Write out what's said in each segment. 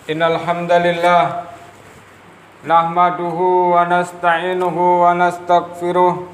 Innal hamdalillah nahmaduhu wa nasta'inuhu wa nastaghfiruh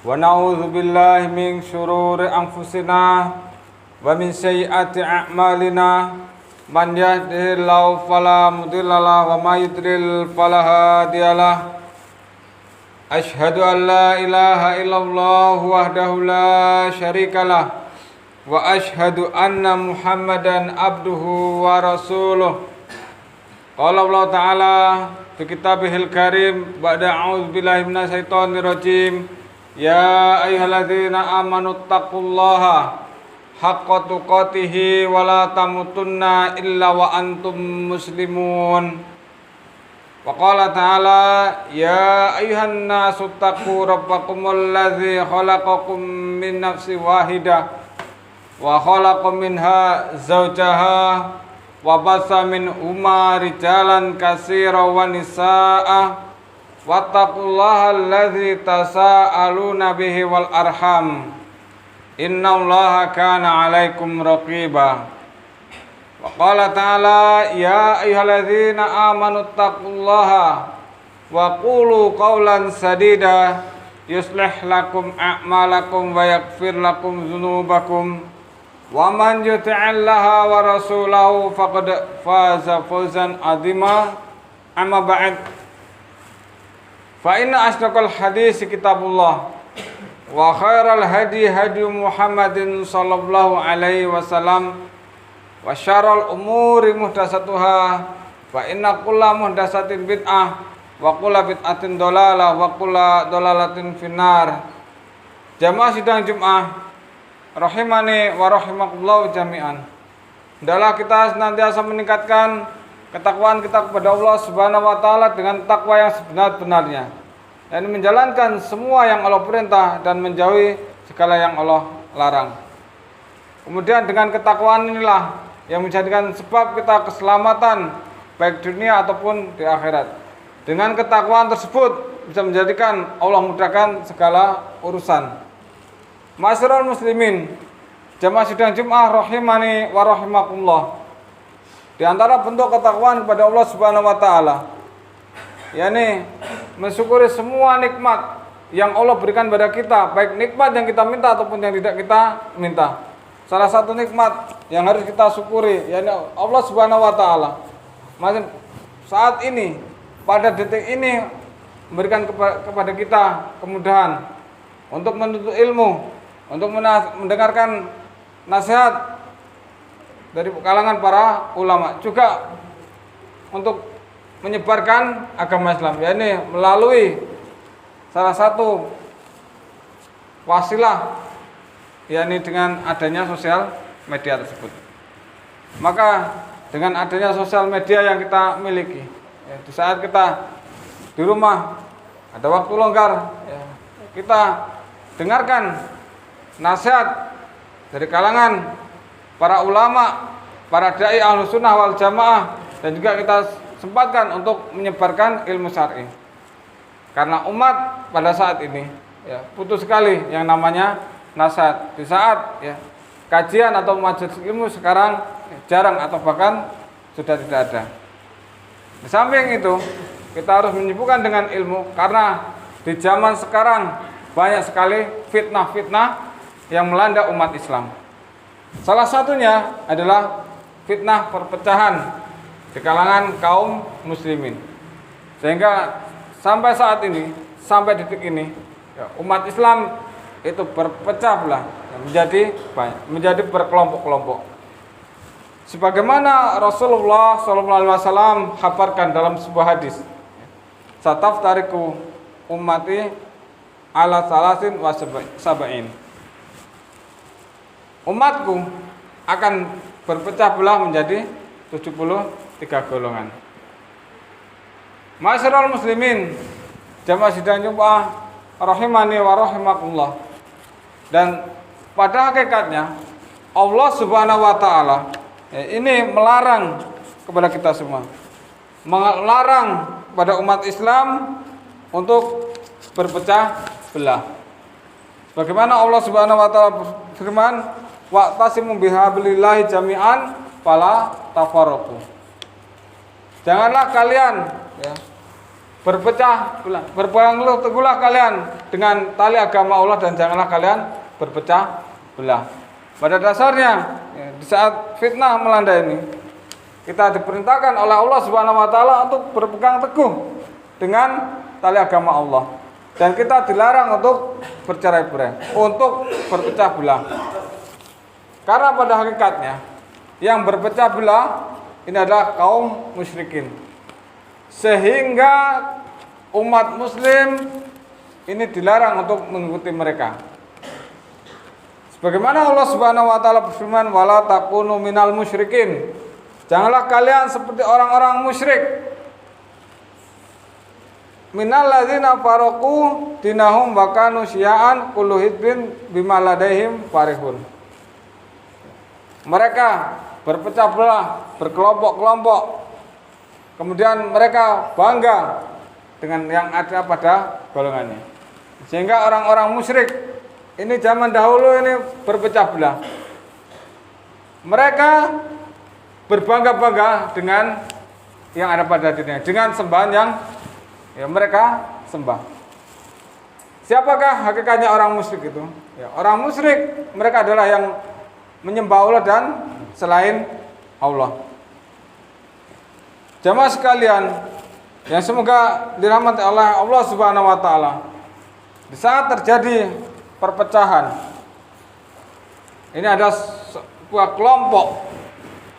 wa na'udzu billahi min syururi anfusina wa min sayyiati a'malina man yahdihillahu fala mudhillalah wa may yudlil fala hadiyalah. Asyhadu an la ilaha illallah wahdahu la syarikalah wa asyhadu anna Muhammadan abduhu wa rasuluh. Qala Allah Ta'ala fi kitabihil karim ba'da a'udzu billahi minasyaitonir rajim. Ya ayyuhalladzina amanu taqullaha haqqa tuqatih wa la tamutunna illa wa antum muslimun. Wa qala ta'ala ya ayyuhan nasu taqu rabbakumul ladzi khalaqakum min nafsin wahidah wa khalaqa minha zawjaha wa basa minhuma rijalan katsiran wa nisaa'a wattaqullaha alladzi tasaaluna bihi wal arham innallaha kana 'alaikum raqiba. Wa qala ta'ala ya ayyuhalladzina amanu taqullaha wa qulu qawlan sadida yuslih lakum a'malakum wa yaghfir lakum dzunubakum wa man yuti'illaha wa rasulahu faqad faza fawzan 'azima. Amma ba'd, fa inna asdaqal hadits kitabullah wa khairal hadi hadi Muhammadin sallallahu alaihi wasallam wa syarrul umuri muhdatsatuha fa inna kulla muhdatsatin bid'ah wa kulla bid'atin dhalalah wa kulla dhalalatin finnar. Jamaah sidang Jumat rahimani wa rahimakumullah jami'an. Hendaklah kita senantiasa meningkatkan ketakwaan kita kepada Allah Subhanahu wa taala dengan takwa yang sebenar-benarnya dan menjalankan semua yang Allah perintah dan menjauhi segala yang Allah larang. Kemudian dengan ketakwaan inilah yang menjadikan sebab kita keselamatan baik dunia ataupun di akhirat. Dengan ketakwaan tersebut bisa menjadikan Allah mudahkan segala urusan. Ma'asyiral muslimin, jamaah sidang Jumat rahimani wa rahimakumullah. Di antara bentuk ketakwaan kepada Allah Subhanahu wa taala, yakni mensyukuri semua nikmat yang Allah berikan kepada kita, baik nikmat yang kita minta ataupun yang tidak kita minta. Salah satu nikmat yang harus kita syukuri yakni Allah Subhanahu wa taala. Saat ini, pada detik ini memberikan kepada kita kemudahan untuk menuntut ilmu, untuk mendengarkan nasihat dari kalangan para ulama, juga untuk menyebarkan agama Islam, yakni melalui salah satu wasilah, yakni dengan adanya sosial media tersebut. Maka dengan adanya sosial media yang kita miliki, ya, di saat kita di rumah ada waktu longgar, ya, kita dengarkan nasihat dari kalangan para ulama, para dai Ahlus Sunnah wal Jamaah, dan juga kita sempatkan untuk menyebarkan ilmu syar'i. Karena umat pada saat ini ya butuh sekali yang namanya nasihat. Di saat ya kajian atau majelis ilmu sekarang jarang atau bahkan sudah tidak ada. Di samping itu kita harus menyibukkan dengan ilmu, karena di zaman sekarang banyak sekali fitnah-fitnah yang melanda umat Islam. Salah satunya adalah fitnah perpecahan di kalangan kaum muslimin. Sehingga sampai saat ini, sampai detik ini, ya, umat Islam itu berpecah belah menjadi berkelompok-kelompok. Sebagaimana Rasulullah SAW kabarkan dalam sebuah hadis, sataftariku ummati ala salasin wa sab'in. Umatku akan berpecah belah menjadi 73 golongan. Ma'asyiral muslimin, jamaah sidang Jumat rahimani wa rahimakumullah. Dan pada hakikatnya Allah Subhanahu wa taala ini melarang kepada kita semua, melarang kepada umat Islam untuk berpecah belah. Bagaimana Allah Subhanahu wa taala berfirman, wa'tasimu bihablillahi jami'an fala tafarraqu. Janganlah kalian ya, berpecah belah. Berpegang teguhlah kalian dengan tali agama Allah dan janganlah kalian berpecah belah. Pada dasarnya ya, di saat fitnah melanda ini, kita diperintahkan oleh Allah Subhanahu wa taala untuk berpegang teguh dengan tali agama Allah. Dan kita dilarang untuk bercerai-berai, untuk berpecah belah. Karena pada hakikatnya yang berpecah belah ini adalah kaum musyrikin. Sehingga umat muslim ini dilarang untuk mengikuti mereka. Sebagaimana Allah Subhanahu wa taala berfirman, "Wala takunu minal musyrikin." Janganlah kalian seperti orang-orang musyrik. Minal ladzina faraqu dinahum wa kanu syi'an kullu hizbin bima ladaihim farihun. Mereka berpecah belah, berkelompok-kelompok. Kemudian mereka bangga dengan yang ada pada golongannya. Sehingga orang-orang musyrik ini zaman dahulu ini berpecah belah. Mereka berbangga-bangga dengan yang ada pada dirinya, dengan sembahan yang ya, mereka sembah. Siapakah hakikatnya orang musyrik itu? Ya, orang musyrik mereka adalah yang menyembah Allah dan selain Allah. Jamaah sekalian, yang semoga dirahmati oleh Allah Subhanahu wa taala. Di saat terjadi perpecahan, ini ada sebuah kelompok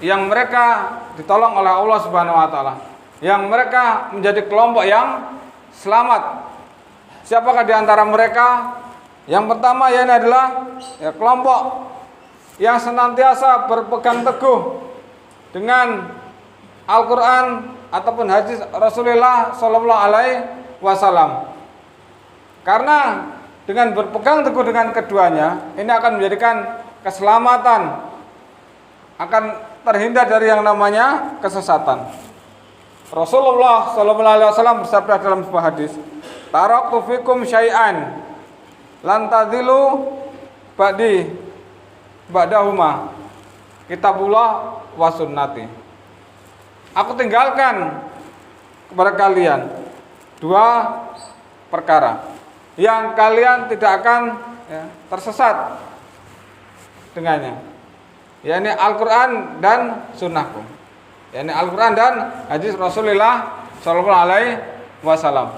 yang mereka ditolong oleh Allah Subhanahu wa taala, yang mereka menjadi kelompok yang selamat. Siapakah di antara mereka? Yang pertama ya ini adalah ya, kelompok yang senantiasa berpegang teguh dengan Al-Quran ataupun hadis Rasulullah Shallallahu Alaihi Wasallam. Karena dengan berpegang teguh dengan keduanya, ini akan menjadikan keselamatan, akan terhindar dari yang namanya kesesatan. Rasulullah Shallallahu Alaihi Wasallam bersabda dalam sebuah hadis, "Taraktu fikum syai'an lan tadillu ba'dahuma kitabullah wa sunnati." Aku tinggalkan kepada kalian dua perkara yang kalian tidak akan ya, tersesat dengannya, yakni Al-Quran dan sunnahku, yakni Al-Quran dan hadis Rasulullah Shallallahu Alaihi Wasallam.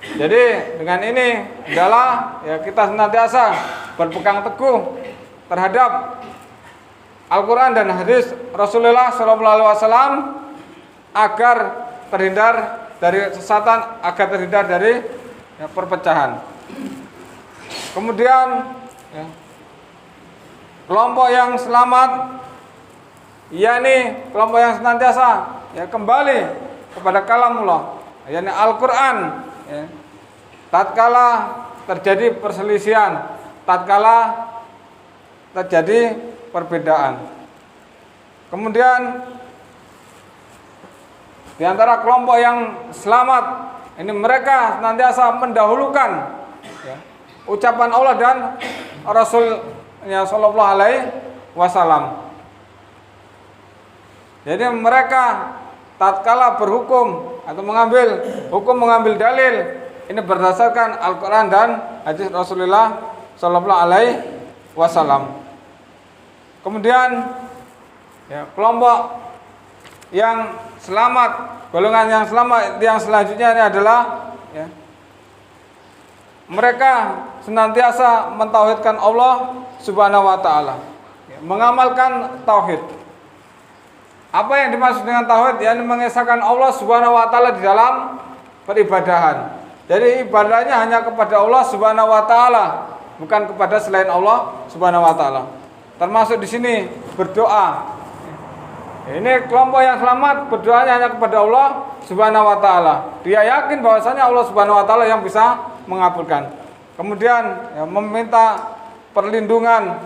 Jadi dengan ini adalah ya, kita senantiasa berpegang teguh terhadap Al-Quran dan hadis Rasulullah Shallallahu Alaihi Wasallam agar terhindar dari kesesatan, agar terhindar dari ya, perpecahan. Kemudian ya, kelompok yang selamat, yakni kelompok yang senantiasa ya, kembali kepada kalamullah, yakni Al-Quran. Ya. Tatkala terjadi perselisihan, tatkala terjadi perbedaan. Kemudian di antara kelompok yang selamat ini mereka senantiasa mendahulukan ya, ucapan Allah dan Rasulnya Shallallahu Alaihi Wasallam. Jadi mereka tatkala berhukum atau mengambil hukum, mengambil dalil ini berdasarkan Al-Quran dan hadis Rasulullah Shallallahu Alaihi Wasallam. Kemudian ya, kelompok yang selamat, golongan yang selamat yang selanjutnya ini adalah ya, mereka senantiasa mentauhidkan Allah Subhanahu wa taala, ya, mengamalkan tauhid. Apa yang dimaksud dengan tauhid? Yakni mengesahkan Allah Subhanahu wa taala di dalam peribadahan. Jadi ibadahnya hanya kepada Allah Subhanahu wa taala, bukan kepada selain Allah Subhanahu wa taala. Termasuk di sini berdoa. Ini kelompok yang selamat berdoanya hanya kepada Allah Subhanahu wa taala. Dia yakin bahwasanya Allah Subhanahu wa taala yang bisa mengabulkan. Kemudian ya, meminta perlindungan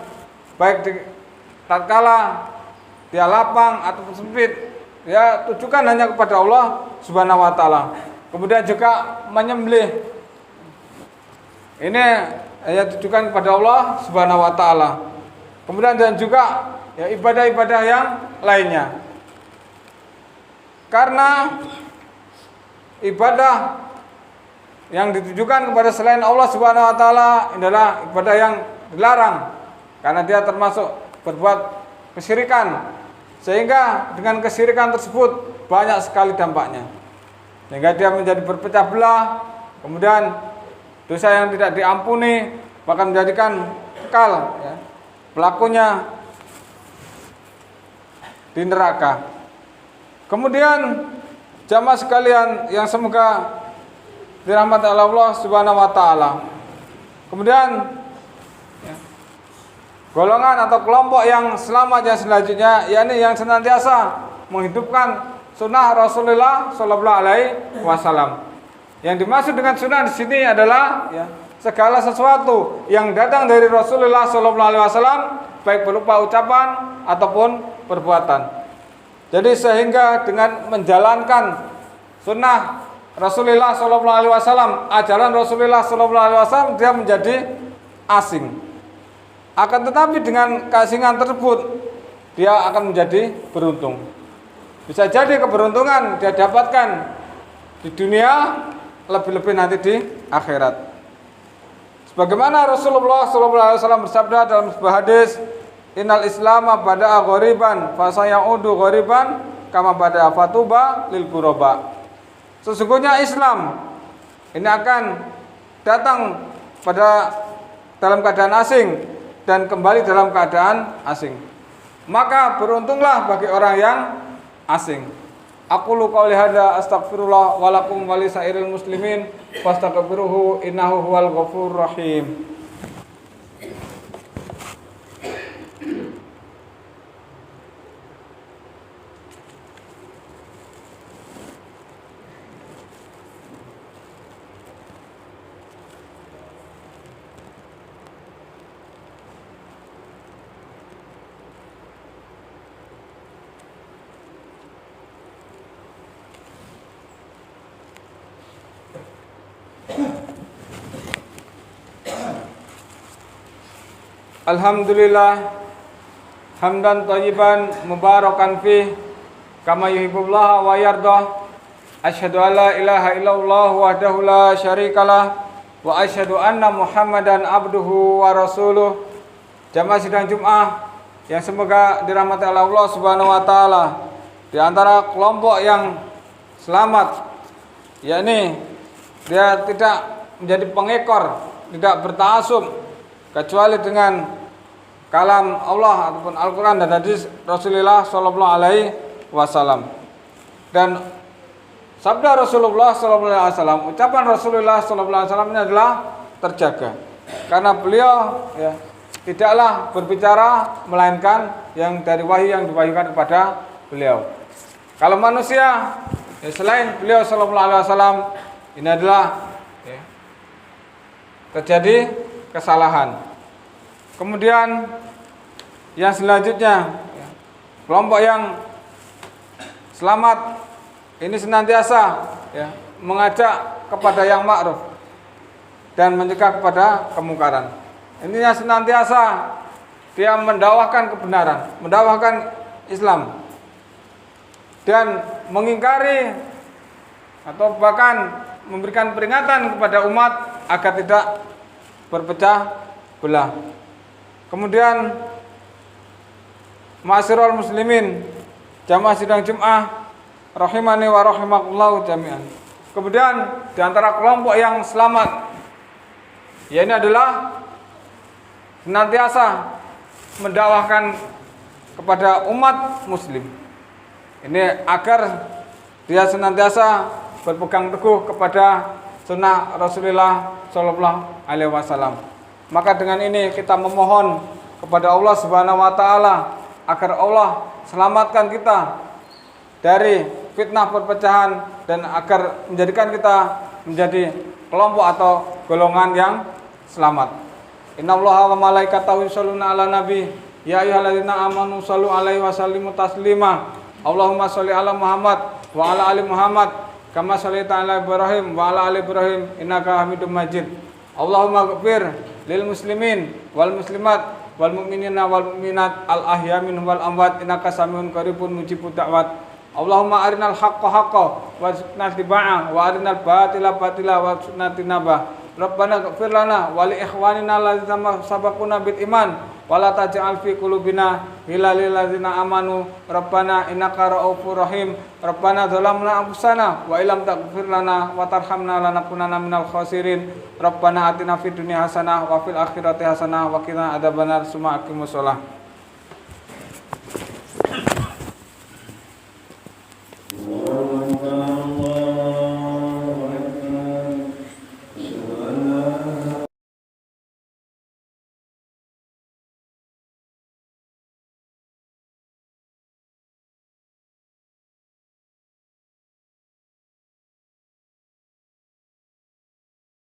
baik di tatkala dia lapang ataupun sempit, ya tujukan hanya kepada Allah Subhanahu wa taala. Kemudian juga menyembelih. Ini ya tujukan kepada Allah Subhanahu wa taala. Kemudian dan juga ya, ibadah-ibadah yang lainnya. Karena ibadah yang ditujukan kepada selain Allah Subhanahu wa taala adalah ibadah yang dilarang karena dia termasuk berbuat kesyirikan. Sehingga dengan kesyirikan tersebut banyak sekali dampaknya. Sehingga dia menjadi berpecah belah, kemudian dosa yang tidak diampuni bahkan menjadikan kekal ya, pelakunya di neraka. Kemudian jamaah sekalian yang semoga dirahmati Allah Subhanahu wa taala. Kemudian ya, golongan atau kelompok yang selamat yang selanjutnya yakni yang senantiasa menghidupkan sunnah Rasulullah Shallallahu Alaihi Wasallam. Yang dimaksud dengan sunnah di sini adalah ya, segala sesuatu yang datang dari Rasulullah Shallallahu Alaihi Wasallam, baik berupa ucapan ataupun perbuatan. Jadi sehingga dengan menjalankan sunnah Rasulullah Shallallahu Alaihi Wasallam, ajaran Rasulullah Shallallahu Alaihi Wasallam, dia menjadi asing. Akan tetapi dengan keasingan tersebut dia akan menjadi beruntung. Bisa jadi keberuntungan dia dapatkan di dunia, lebih-lebih nanti di akhirat. Sebagaimana Rasulullah SAW bersabda dalam sebuah hadis, Innal Islama bada'a ghoriban fasayaudu ghoriban kama bada'a fatuba lil ghuraba. Sesungguhnya Islam ini akan datang dalam keadaan asing dan kembali dalam keadaan asing. Maka beruntunglah bagi orang yang asing. Aqulu qouli hadza astaghfirullah wa lakum wa lisairil muslimin fastaghfiruhu innahu huwal ghafurur rahim. Alhamdulillah hamdan thayyiban mubarakan fih kama yuhibbullah wa yardah. Asyhadu an la ilaha illallah wahdahu la syarikalah wa asyhadu anna Muhammadan abduhu wa rasuluh. Jamaah sidang Jumat yang semoga dirahmati Allah Subhanahu wa taala, di antara kelompok yang selamat yakni dia tidak menjadi pengekor, tidak bertaasub kecuali dengan kalam Allah ataupun Al-Quran dan hadis Rasulullah Sallallahu Alaihi Wasallam. Dan sabda Rasulullah Sallallahu Alaihi Wasallam, ucapan Rasulullah Sallallahu Alaihi Wasallam ini adalah terjaga, karena beliau ya, tidaklah berbicara melainkan yang dari wahyu yang diwahyukan kepada beliau. Kalau manusia ya, selain beliau Sallallahu Alaihi Wasallam, ini adalah ya, terjadi kesalahan. Kemudian yang selanjutnya ya, kelompok yang selamat ini senantiasa ya, mengajak kepada yang ma'ruf dan mencegah kepada kemungkaran. Intinya senantiasa dia mendakwahkan kebenaran, mendakwahkan Islam dan mengingkari atau bahkan memberikan peringatan kepada umat agar tidak berpecah belah. Kemudian ma'asyiral muslimin, jamaah sidang Jumat rahimani wa rahimakumullah jami'an. Kemudian di antara kelompok yang selamat yaitu adalah senantiasa mendakwahkan kepada umat muslim. Ini agar dia senantiasa berpegang teguh kepada sunnah Rasulullah Sallallahu Alaihi Wasallam. Maka dengan ini kita memohon kepada Allah Subhanahu wa taala agar Allah selamatkan kita dari fitnah perpecahan dan agar menjadikan kita menjadi kelompok atau golongan yang selamat. Innallaha wa malaikatahu yusholluna 'alan nabi ya ayyuhalladzina amanu shallu 'alaihi wa sallimu taslima. Allahumma sholli 'ala Muhammad wa 'ala ali Muhammad kama shallaita 'ala Ibrahim wa 'ala ali Ibrahim innaka Hamidum Majid. Allahumma ghfir lil muslimin wal muslimat wal mu'minina wal mu'minat al ahya minhum wal amwat innaka samiun qaribun mujibud da'wat. Allahumma arinal haqqa haqqa warzuqna tibaa wa arinal batila batila warzuqna tinaba. Rabbana ighfir lana wa li ikhwanina allazina sabaquna bil iman wa la taj'al fi qulubina ghillan lil ladzina amanu. Rabbana innaka ra'ufur rahim. Rabbana zalamna anfusana wa illam taghfir lana wa tarhamna lanakunanna minal khasirin. Rabbana atina fid dunya hasanah wa fil akhirati hasanah wa qina adzabannar. Summa aqimus shalah.